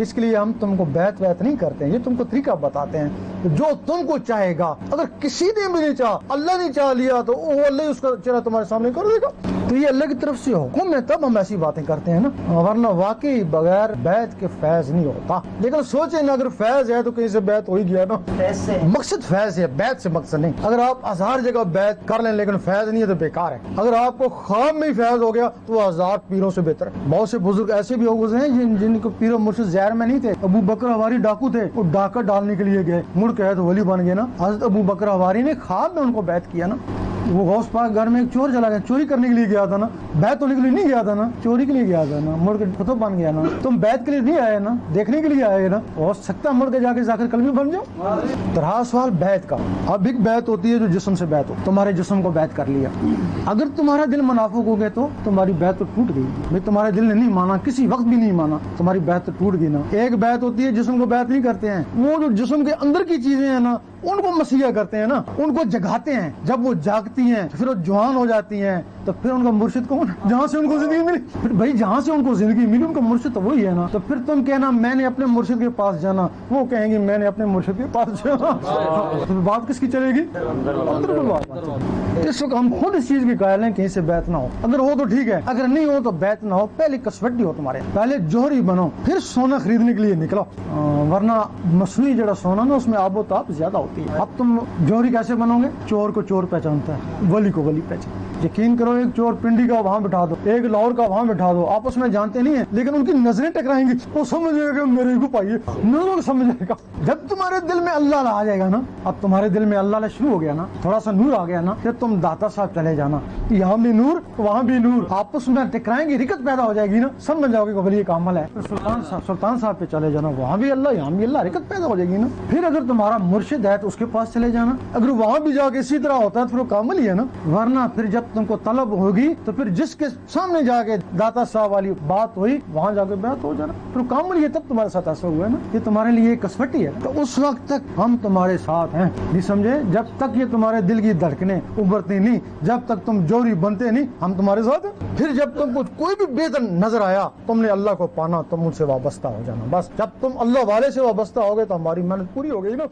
اس کے لیے ہم تم کو بیعت نہیں کرتے ہیں، یہ تم کو طریقہ بتاتے ہیں جو تم کو چاہے گا. اگر کسی نے بھی نہیں چاہا، اللہ نے چاہ لیا تو وہ اللہ ہی اس کا چہرہ تمہارے سامنے کر دے گا. تو یہ اللہ کی طرف سے حکم ہے، تب ہم ایسی باتیں کرتے ہیں نا، ورنہ واقعی بغیر بیعت کے فیض نہیں ہوتا. لیکن سوچیں نا، اگر فیض ہے تو کہیں سے بیعت ہو ہی گیا نا. مقصد فیض ہے، بیعت سے مقصد نہیں. اگر آپ ہزار جگہ بیعت کر لیں لیکن فیض نہیں ہے تو بیکار ہے. اگر آپ کو خواب میں ہی فیض ہو گیا تو وہ ہزار پیروں سے بہتر ہے. بہت سے بزرگ ایسے بھی ہو گزرے ہیں جن کو پیر و مرشد زہر میں نہیں تھے. ابو بکر حواری ڈاکو تھے، وہ ڈاکہ ڈالنے کے لیے گئے، مڑ کے تو ولی بن گئے نا. حضرت ابو بکر حواری نے خواب میں ان کو بیعت کیا نا. وہ غوث پاک گھر میں ایک چور چلا گیا، چوری کرنے کے لیے گیا تھا نا، بیعت ہونے کے لیے نہیں گیا تھا نا، چوری کے لیے گیا تھا نا، مڑ کے فتو بن گیا نا. تم بیعت کے لیے نہیں آئے نا، دیکھنے کے لیے آئے نا. ہو سکتا مڑ کے جا کے ذاکر کلمی بن جاؤ. رہا سوال بیعت کا. اب ایک بیعت ہوتی ہے جو جسم سے بیعت ہو، تمہارے جسم کو بیعت کر لیا. اگر تمہارا دل منافق ہو گیا تو تمہاری بیعت تو ٹوٹ گئی. بھائی تمہارے دل نے نہیں مانا، کسی وقت بھی نہیں مانا، تمہاری بیعت تو ٹوٹ گئی نا. ایک بیعت ہوتی ہے جسم کو بیعت نہیں کرتے ہیں، وہ جو جسم کے اندر کی چیزیں ہیں نا ان کو مسیح کرتے ہیں نا، ان کو جگاتے ہیں. جب وہ جاگتی ہیں پھر وہ جوان ہو جاتی ہیں تو پھر ان کا مرشد کون؟ جہاں سے ان کو زندگی ملی. پھر بھائی جہاں سے ان کو زندگی ملی ان کا مرشد تو وہی ہے نا. تو پھر تم کہنا میں نے اپنے مرشد کے پاس جانا، وہ کہیں گے میں نے اپنے مرشد کے پاس جانا. تو بات کس کی چلے گی؟ اندر کو بات. اس وقت ہم خود اس چیز کی قائل ہیں کہیں سے بیعت نہ ہو. اگر ہو تو ٹھیک ہے، اگر نہیں ہو تو بیعت نہ ہو. پہلے کسوٹی ہو تمہارے، پہلے جوہری بنو، پھر سونا خریدنے کے لیے نکلو. ورنہ مصنوعی جڑا سونا نا اس میں آب و تاب زیادہ ہوتی ہے. اب تم جوہری کیسے بنو گے؟ چور کو چور پہچانتا ہے، ولی کو ولی پہچانتا ہے. یقین کرو ایک چور پنڈی کا وہاں بٹھا دو، ایک لاہور کا وہاں بٹھا دو، آپس میں جانتے نہیں ہیں لیکن ان کی نظریں ٹکرائیں گی، وہ سمجھ جائے گا میرے کو پائیے، نظروں کو سمجھ جائے گا. جب تمہارے دل میں اللہ آ جائے گا نا، اب تمہارے دل میں اللہ شروع ہو گیا نا، تھوڑا سا نور آ گیا نا، پھر تم داتا صاحب چلے جانا، یہاں بھی نور وہاں بھی نور، آپس میں ٹکرائیں گی، رکت پیدا ہو جائے گی نا، سمجھ جاؤ گے کہ یہ کامل ہے. سلطان صاحب پہ چلے جانا، وہاں بھی اللہ یہاں بھی اللہ، رکت پیدا ہو جائے گی نا. پھر اگر تمہارا مرشد ہے تو اس کے پاس چلے جانا، اگر وہاں بھی جا کے اسی طرح ہوتا ہے تو پھر وہ کامل ہی ہے نا. ورنہ پھر جب تم کو طلب ہوگی تو پھر جس کے سامنے جا کے داتا صاحب والی بات ہوئی وہاں جا کے بیعت ہو جانا، پھر کامل یہ تب تمہارے ساتھ ایسا ہوا ہے نا. یہ تمہارے لیے کسوٹی ہے. تو اس وقت تک ہم تمہارے ساتھ ہیں، نہیں سمجھے؟ جب تک یہ تمہارے دل کی دھڑکنیں ابھرتی نہیں، جب تک تم جوہری بنتے نہیں، ہم تمہارے ساتھ ہیں. پھر جب تم کو کوئی بھی بہتر نظر آیا، تم نے اللہ کو پانا، تم ان سے وابستہ ہو جانا. بس جب تم اللہ والے سے وابستہ ہو گئے تو ہماری محنت پوری ہو گئی نا.